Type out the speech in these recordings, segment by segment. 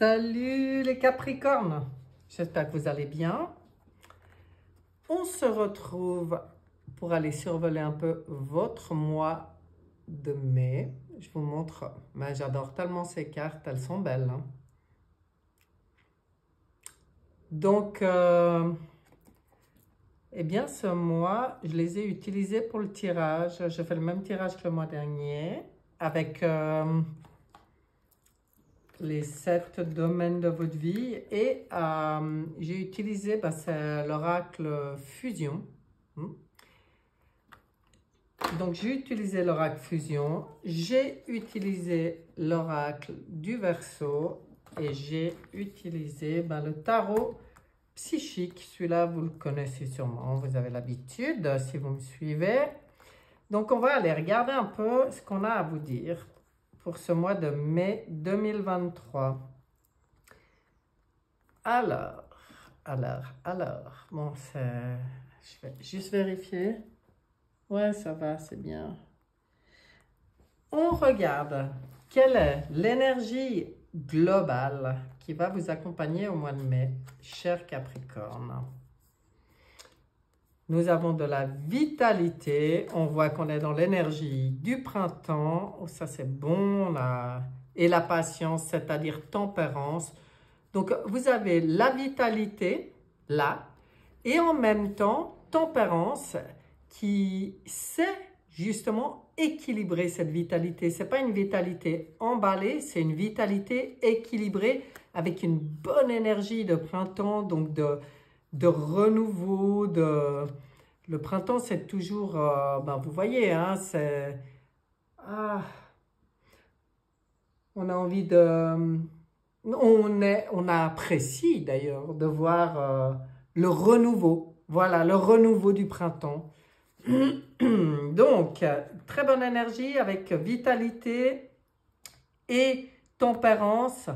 Salut les Capricornes, j'espère que vous allez bien. On se retrouve pour aller survoler un peu votre mois de mai. Je vous montre, mais j'adore tellement ces cartes, elles sont belles. Hein. Donc, eh bien ce mois, je les ai utilisés pour le tirage. Je fais le même tirage que le mois dernier avec... les 7 domaines de votre vie et j'ai utilisé, c'est l'oracle Fusion. Donc j'ai utilisé l'oracle Fusion, j'ai utilisé l'oracle du Verseau et j'ai utilisé le tarot psychique. Celui-là, vous le connaissez sûrement, vous avez l'habitude si vous me suivez. Donc on va aller regarder un peu ce qu'on a à vous dire pour ce mois de mai 2023. Alors, bon, je vais juste vérifier. Ouais, ça va, c'est bien. On regarde quelle est l'énergie globale qui va vous accompagner au mois de mai, cher Capricorne. Nous avons de la vitalité, on voit qu'on est dans l'énergie du printemps, oh, ça c'est bon, et la patience, c'est-à-dire tempérance. Donc vous avez la vitalité, là, et en même temps, tempérance, qui sait justement équilibrer cette vitalité. Ce n'est pas une vitalité emballée, c'est une vitalité équilibrée avec une bonne énergie de printemps, donc de renouveau, le printemps c'est toujours, vous voyez, hein, c'est, on a envie de, on apprécie d'ailleurs de voir le renouveau, voilà, le renouveau du printemps. Donc, très bonne énergie avec vitalité et tempérance,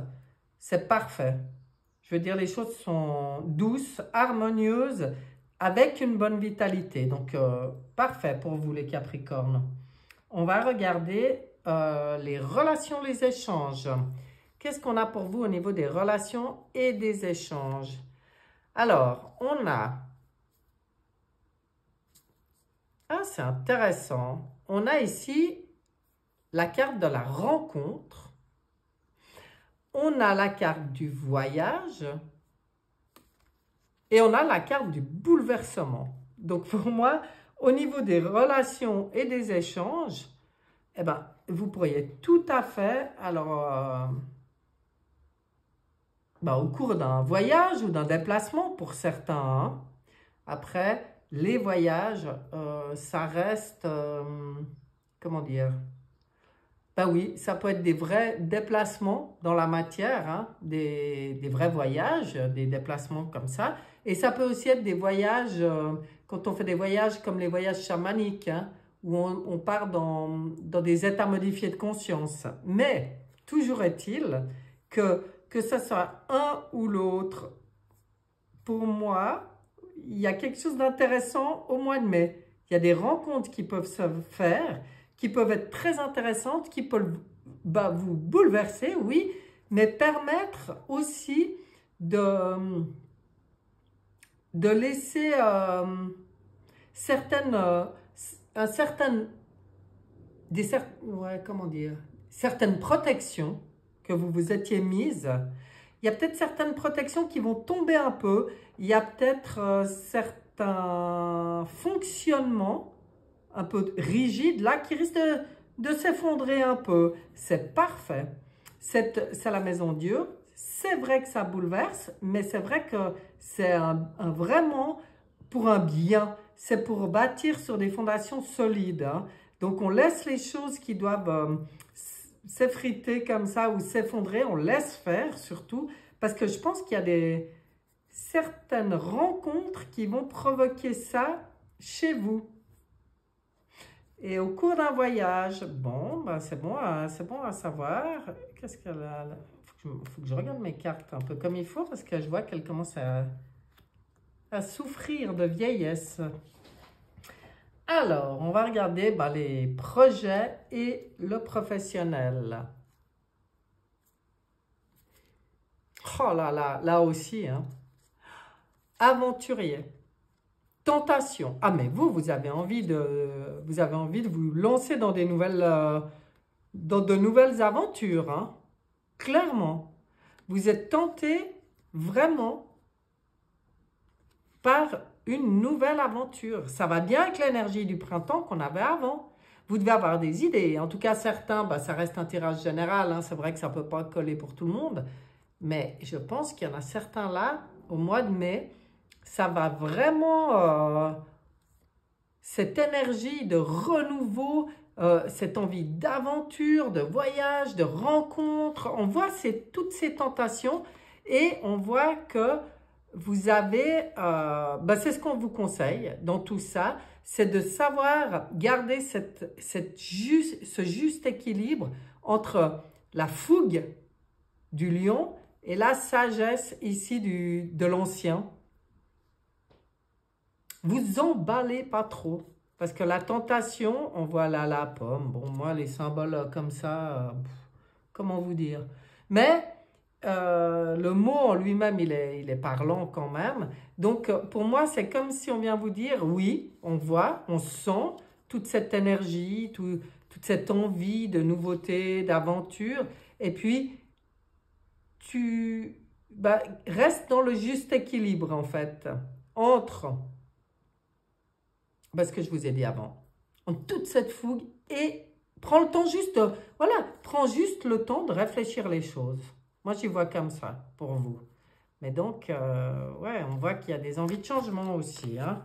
c'est parfait. Je veux dire, les choses sont douces, harmonieuses, avec une bonne vitalité. Donc, parfait pour vous les Capricornes. On va regarder les relations, les échanges. Qu'est-ce qu'on a pour vous au niveau des relations et des échanges? Alors, on a... Ah, c'est intéressant. On a ici la carte de la rencontre. On a la carte du voyage. Et on a la carte du bouleversement. Donc pour moi, au niveau des relations et des échanges, eh ben, vous pourriez tout à fait, alors, au cours d'un voyage ou d'un déplacement pour certains, hein. Après, les voyages, ça reste, comment dire? Ben oui, ça peut être des vrais déplacements dans la matière, hein, des vrais voyages, des déplacements comme ça. Et ça peut aussi être des voyages, quand on fait des voyages comme les voyages chamaniques, hein, où on part dans des états modifiés de conscience. Mais, toujours est-il que ce soit un ou l'autre, pour moi, il y a quelque chose d'intéressant au mois de mai. Il y a des rencontres qui peuvent se faire, qui peuvent être très intéressantes, qui peuvent vous bouleverser, oui, mais permettre aussi de laisser certaines protections que vous vous étiez mises. Il y a peut-être certaines protections qui vont tomber un peu. Il y a peut-être certains fonctionnements un peu rigides là qui risquent de s'effondrer un peu. C'est parfait. C'est la maison Dieu. C'est vrai que ça bouleverse, mais c'est vrai que c'est vraiment pour un bien. C'est pour bâtir sur des fondations solides. Hein. Donc on laisse les choses qui doivent... s'effriter comme ça ou s'effondrer, on laisse faire surtout, parce que je pense qu'il y a certaines rencontres qui vont provoquer ça chez vous. Et au cours d'un voyage, bon, c'est bon à savoir. Qu'est-ce qu'elle a là? Faut que je regarde mes cartes un peu comme il faut, parce que je vois qu'elle commence à souffrir de vieillesse. Alors, on va regarder les projets et le professionnel. Oh là là, là aussi, hein. Aventurier. Tentation. Ah, mais vous avez envie de vous lancer dans dans de nouvelles aventures, hein. Clairement. Vous êtes tenté vraiment par une nouvelle aventure. Ça va bien avec l'énergie du printemps qu'on avait avant. Vous devez avoir des idées. En tout cas, certains, bah, ça reste un tirage général, hein. C'est vrai que ça ne peut pas coller pour tout le monde. Mais je pense qu'il y en a certains là, au mois de mai, ça va vraiment... cette énergie de renouveau, cette envie d'aventure, de voyage, de rencontre. On voit toutes ces tentations et on voit que vous avez, c'est ce qu'on vous conseille dans tout ça, c'est de savoir garder ce juste équilibre entre la fougue du lion et la sagesse ici de l'ancien. Vous emballez pas trop. Parce que la tentation, on voit là la pomme. Bon, moi, les symboles comme ça, comment vous dire? Mais le mot en lui-même, il est parlant quand même. Donc, pour moi, c'est comme si on vient vous dire, oui, on voit, on sent toute cette énergie, toute cette envie de nouveauté, d'aventure. Et puis, tu restes dans le juste équilibre, en fait, entre... ce que je vous ai dit avant, en toute cette fougue et prends le temps juste, voilà, prends juste le temps de réfléchir les choses. Moi, j'y vois comme ça pour vous. Mais donc, ouais, on voit qu'il y a des envies de changement aussi, hein.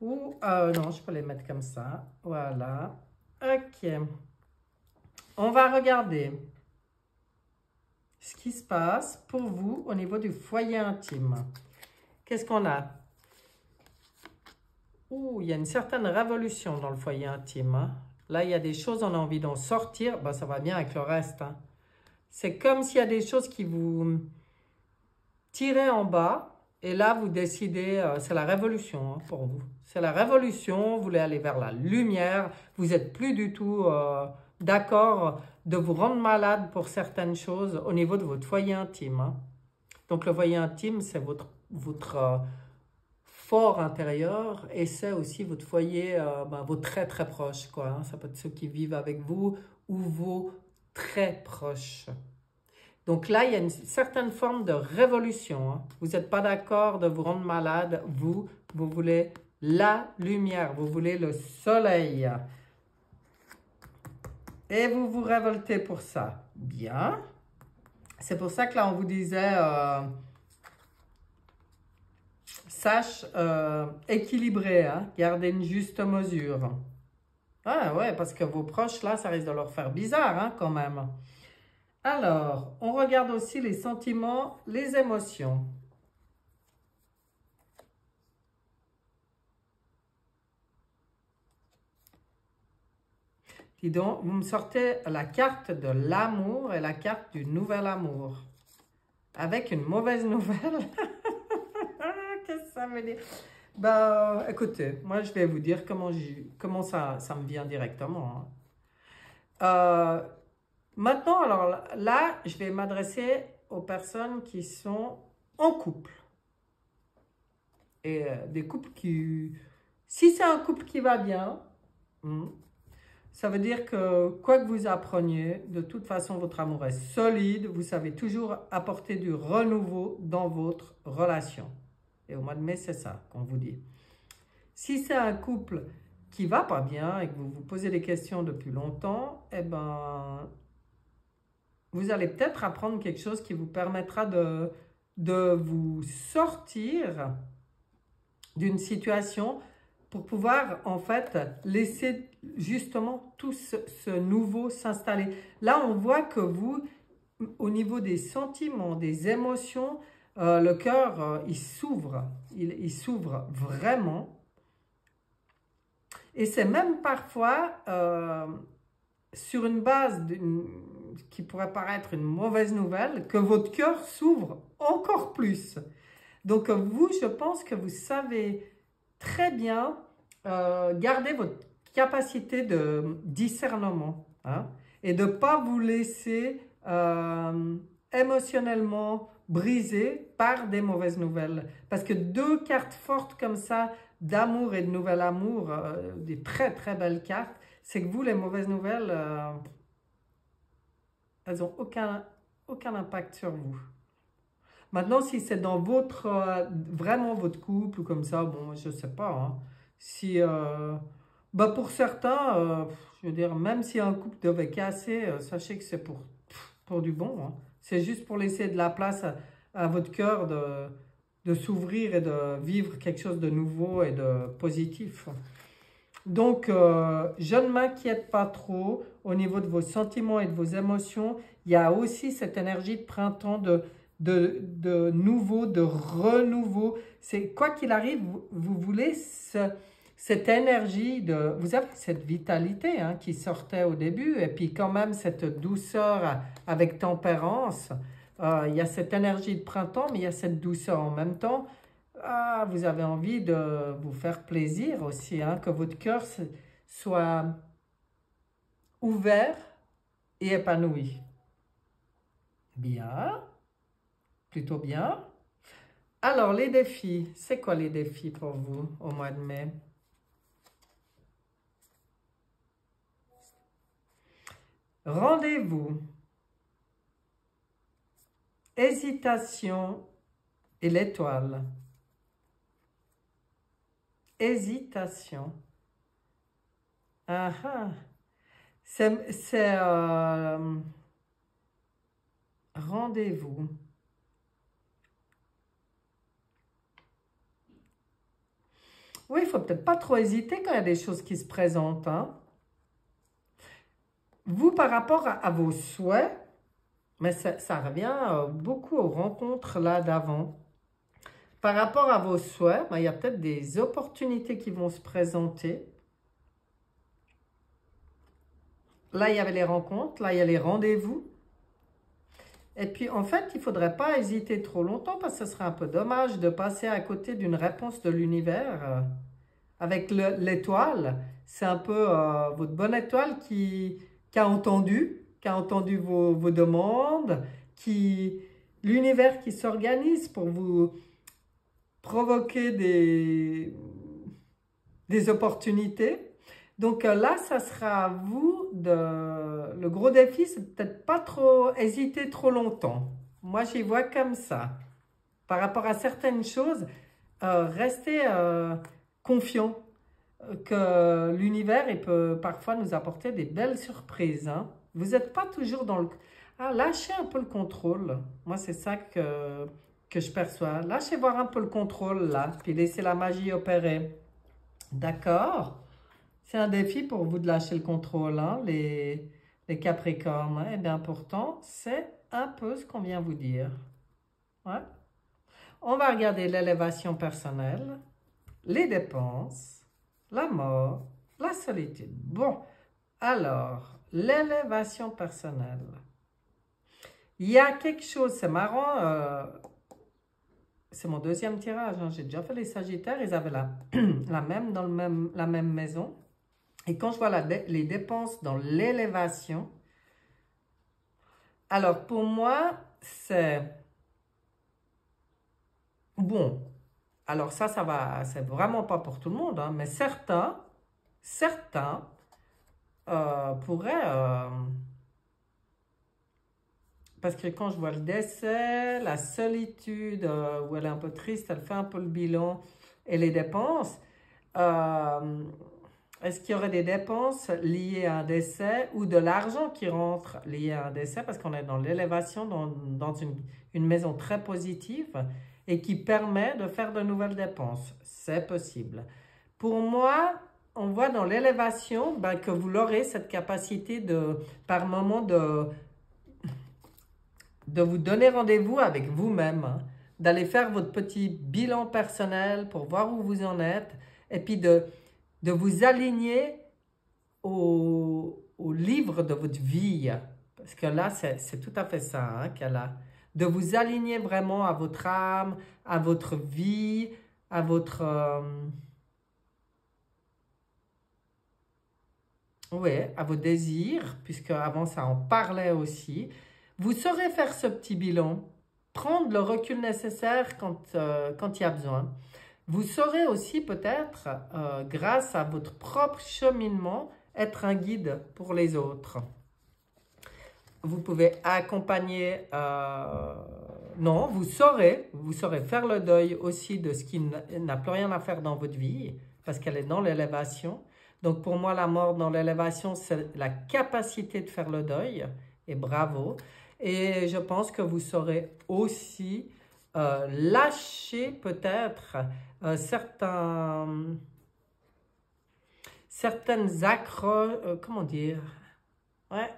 Ou, non, je peux les mettre comme ça, voilà. Ok. On va regarder ce qui se passe pour vous au niveau du foyer intime. Qu'est-ce qu'on a? Ouh, il y a une certaine révolution dans le foyer intime, hein. Là, il y a des choses, on a envie d'en sortir. Ça va bien avec le reste, hein. C'est comme s'il y a des choses qui vous tirent en bas. Et là, vous décidez, c'est la révolution, hein, pour vous. C'est la révolution, vous voulez aller vers la lumière. Vous n'êtes plus du tout d'accord de vous rendre malade pour certaines choses au niveau de votre foyer intime, hein. Donc, le foyer intime, c'est votre fort intérieur et c'est aussi votre foyer, vos très très proches, quoi, hein. Ça peut être ceux qui vivent avec vous ou vos très proches. Donc là, il y a une certaine forme de révolution, hein. Vous n'êtes pas d'accord de vous rendre malade, vous voulez la lumière, vous voulez le soleil. Et vous vous révoltez pour ça. Bien. C'est pour ça que là, on vous disait... sache équilibrer, hein, garder une juste mesure. Ah ouais, parce que vos proches, là, ça risque de leur faire bizarre, hein, quand même. Alors, on regarde aussi les sentiments, les émotions. Dis donc, vous me sortez la carte de l'amour et la carte du nouvel amour. Avec une mauvaise nouvelle. Qu'est-ce que ça veut dire? Écoutez, moi je vais vous dire comment ça me vient directement, hein. Maintenant, alors là, je vais m'adresser aux personnes qui sont en couple. Et des couples qui... Si c'est un couple qui va bien, ça veut dire que quoi que vous appreniez, de toute façon, votre amour est solide. Vous savez toujours apporter du renouveau dans votre relation. Et au mois de mai, c'est ça qu'on vous dit. Si c'est un couple qui va pas bien et que vous vous posez des questions depuis longtemps, eh ben, vous allez peut-être apprendre quelque chose qui vous permettra de vous sortir d'une situation pour pouvoir, en fait, laisser justement tout ce nouveau s'installer. Là, on voit que vous, au niveau des sentiments, des émotions, le cœur, il s'ouvre. Il s'ouvre vraiment. Et c'est même parfois sur une base qui pourrait paraître une mauvaise nouvelle, que votre cœur s'ouvre encore plus. Donc vous, je pense que vous savez très bien garder votre capacité de discernement, hein, et de ne pas vous laisser émotionnellement brisé par des mauvaises nouvelles. Parce que deux cartes fortes comme ça, d'amour et de nouvel amour, des très très belles cartes, c'est que vous, les mauvaises nouvelles, elles n'ont aucun impact sur vous. Maintenant, si c'est dans votre, vraiment votre couple ou comme ça, bon, je sais pas, hein. Si, bah pour certains, je veux dire, même si un couple devait casser, sachez que c'est pour du bon, hein. C'est juste pour laisser de la place à votre cœur de s'ouvrir et de vivre quelque chose de nouveau et de positif. Donc, je ne m'inquiète pas trop au niveau de vos sentiments et de vos émotions. Il y a aussi cette énergie de printemps, de nouveau, de renouveau. C'est quoi qu'il arrive, vous voulez cette énergie de... Vous avez cette vitalité hein, qui sortait au début et puis quand même cette douceur avec tempérance. Il y a cette énergie de printemps, mais il y a cette douceur en même temps. Ah, vous avez envie de vous faire plaisir aussi, hein, que votre cœur soit ouvert et épanoui. Bien, plutôt bien. Alors, les défis, c'est quoi les défis pour vous au mois de mai? Rendez-vous, hésitation et l'étoile. Hésitation. Ah ah. C'est rendez-vous. Oui, il ne faut peut-être pas trop hésiter quand il y a des choses qui se présentent. Hein. Vous, par rapport à vos souhaits, mais ça revient beaucoup aux rencontres là d'avant. Par rapport à vos souhaits, ben, il y a peut-être des opportunités qui vont se présenter. Là, il y avait les rencontres, là, il y a les rendez-vous. Et puis, en fait, il ne faudrait pas hésiter trop longtemps parce que ce serait un peu dommage de passer à côté d'une réponse de l'univers. Avec l'étoile, c'est un peu votre bonne étoile qui a entendu vos demandes, l'univers qui s'organise pour vous provoquer des opportunités. Donc là, ça sera à vous le gros défi, c'est peut-être pas trop hésiter trop longtemps. Moi, j'y vois comme ça. Par rapport à certaines choses, restez confiant que l'univers il peut parfois nous apporter des belles surprises. Hein. Vous n'êtes pas toujours dans le... Ah, lâchez un peu le contrôle. Moi, c'est ça que je perçois. Lâchez voir un peu le contrôle là, puis laissez la magie opérer. D'accord? C'est un défi pour vous de lâcher le contrôle, hein, les Capricornes. Hein. Et bien pourtant, c'est un peu ce qu'on vient vous dire. Ouais. On va regarder l'élévation personnelle, les dépenses, la mort, la solitude. Bon, alors, l'élévation personnelle. Il y a quelque chose, c'est marrant, c'est mon deuxième tirage, hein, j'ai déjà fait les Sagittaires, ils avaient la même dans la même maison. Et quand je vois les dépenses dans l'élévation, alors pour moi, c'est... Bon, alors ça va, c'est vraiment pas pour tout le monde, hein, mais certains pourraient... parce que quand je vois le décès, la solitude, où elle est un peu triste, elle fait un peu le bilan, et les dépenses... est-ce qu'il y aurait des dépenses liées à un décès ou de l'argent qui rentre lié à un décès parce qu'on est dans l'élévation, dans une maison très positive et qui permet de faire de nouvelles dépenses? C'est possible. Pour moi, on voit dans l'élévation ben, que vous l'aurez cette capacité par moment de vous donner rendez-vous avec vous-même, hein, d'aller faire votre petit bilan personnel pour voir où vous en êtes et puis de vous aligner au livre de votre vie. Parce que là, c'est tout à fait ça hein, qu'elle a. De vous aligner vraiment à votre âme, à votre vie, à votre... ouais, à vos désirs, puisque avant ça en parlait aussi. Vous saurez faire ce petit bilan, prendre le recul nécessaire quand il y a besoin. Vous saurez aussi peut-être, grâce à votre propre cheminement, être un guide pour les autres. Vous pouvez accompagner, non, vous saurez faire le deuil aussi de ce qui n'a plus rien à faire dans votre vie, parce qu'elle est dans l'élévation. Donc pour moi, la mort dans l'élévation, c'est la capacité de faire le deuil, et bravo. Et je pense que vous saurez aussi lâcher peut-être certaines accroches, comment dire, ouais.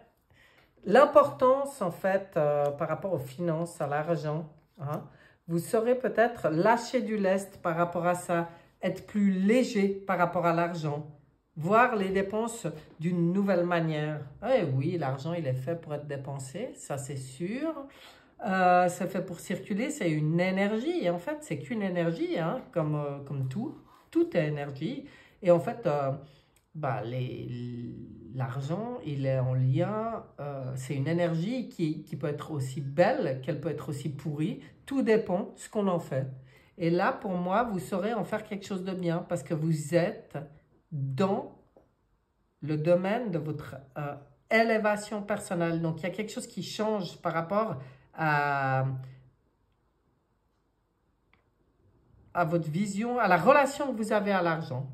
L'importance, en fait, par rapport aux finances, à l'argent, hein, vous saurez peut-être lâcher du lest par rapport à ça, être plus léger par rapport à l'argent, voir les dépenses d'une nouvelle manière. Eh oui, l'argent, il est fait pour être dépensé, ça c'est sûr. C'est fait pour circuler, c'est une énergie. Et en fait, c'est qu'une énergie, hein, comme tout. Tout est énergie. Et en fait, l'argent, il est en lien, c'est une énergie qui peut être aussi belle, qu'elle peut être aussi pourrie. Tout dépend de ce qu'on en fait. Et là, pour moi, vous saurez en faire quelque chose de bien parce que vous êtes dans le domaine de votre élévation personnelle. Donc, il y a quelque chose qui change par rapport à votre vision, à la relation que vous avez à l'argent.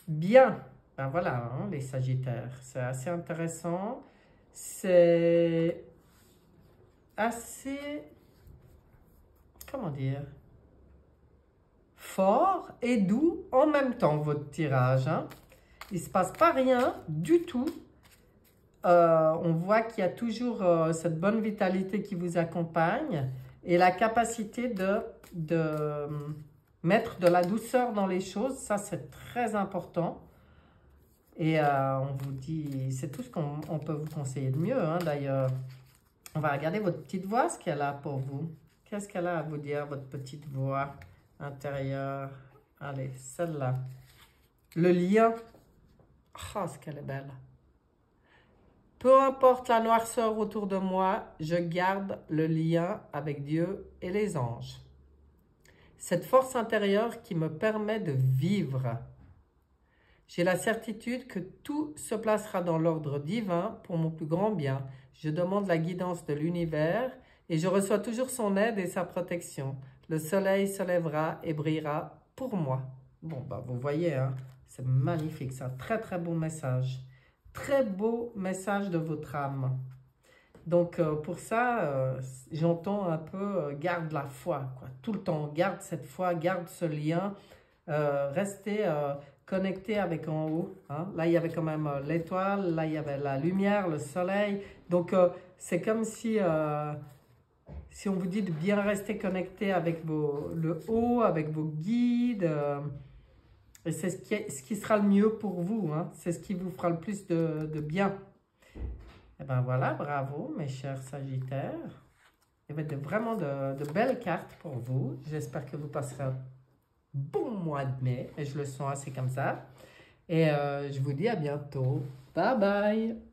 Bien, ben voilà, hein, les Sagittaires, c'est assez intéressant, c'est assez, comment dire, fort et doux en même temps votre tirage, hein. Il ne se passe pas rien du tout. On voit qu'il y a toujours cette bonne vitalité qui vous accompagne et la capacité de mettre de la douceur dans les choses, ça c'est très important. Et on vous dit, c'est tout ce qu'on peut vous conseiller de mieux, hein, d'ailleurs. On va regarder votre petite voix, ce qu'elle a pour vous. Qu'est-ce qu'elle a à vous dire, votre petite voix intérieure? Allez, celle-là. Le lien. Ah, ce qu'elle est belle. Peu importe la noirceur autour de moi, je garde le lien avec Dieu et les anges. Cette force intérieure qui me permet de vivre. J'ai la certitude que tout se placera dans l'ordre divin pour mon plus grand bien. Je demande la guidance de l'univers et je reçois toujours son aide et sa protection. Le soleil se lèvera et brillera pour moi. Bon, bah, vous voyez, hein, c'est magnifique, c'est un très très beau message. Très beau message de votre âme. Donc, pour ça, j'entends un peu garde la foi, quoi. Tout le temps, garde cette foi, garde ce lien. Restez connecté avec en haut. Hein. Là, il y avait quand même l'étoile, là, il y avait la lumière, le soleil. Donc, c'est comme si on vous dit de bien rester connecté avec le haut, avec vos guides. Et c'est ce qui sera le mieux pour vous. Hein. C'est ce qui vous fera le plus de bien. Et ben voilà, bravo mes chers Sagittaires. Il y avait vraiment de belles cartes pour vous. J'espère que vous passerez un bon mois de mai. Et je le sens assez comme ça. Et je vous dis à bientôt. Bye bye.